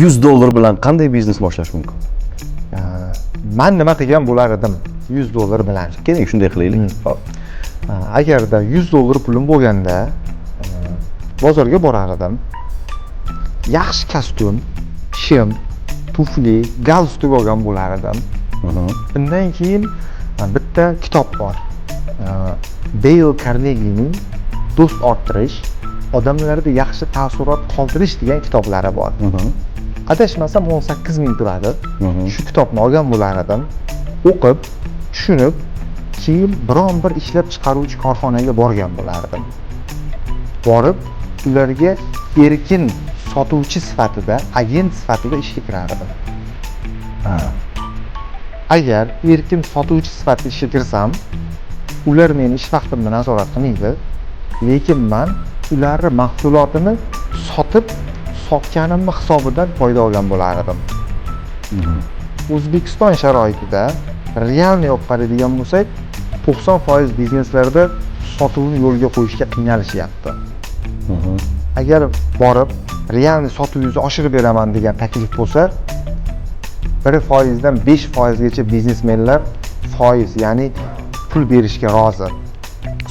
$100 bilan qanday biznes boshlash mumkin? Men nima qilgan bo'lar edim $100 bilan? Keling, shunday qilaylik. Hop. Agarda $100 pulim bo'lganda, bozorga borar edim. Yaxshi kostyum, shim, tufli, galstuk olgan bo'lar edim. Bundan keyin bitta kitob bor. Dale Carnegie'ning Do'st orttirish, odamlarda yaxshi taassurot qoldirish degan kitoblari bor. Adashmasam 18 ming turadi. Shu kitobni olgan bo'lar edim. O'qib, tushunib, keyin biron bir ishlab chiqaruvchi korxonaga borgan bo'lardim. Borib, ularga erkin sotuvchi sifatida, agent sifatida ishga kirardim. Agar erkin sotuvchi sifatida ishga kirsam, ular meni ish vaqtimda nazorat qilmaydi, lekin men ularning mahsulotini sotib, sotganim hisobidan foyda olgan bo'lar edim. O'zbekiston sharoitida realniy olib qaraydigan bo'lsak, 90% bizneslarda sotuvni yo'lga qo'yishga qiynalishyapti. Agar borib realniy sotuvingizni oshirib beraman degan taklif bo'lsa, 1% dan 5% gacha biznesmenlar foiz, ya'ni pul berishga rozi.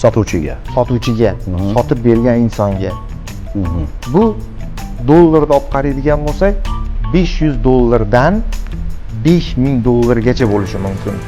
Sotuvchiga. Sotib bergan insonga. Bu dollarda olib qaraydigan bo'lsak, $500 dan $5000 gacha bo'lishi mumkin.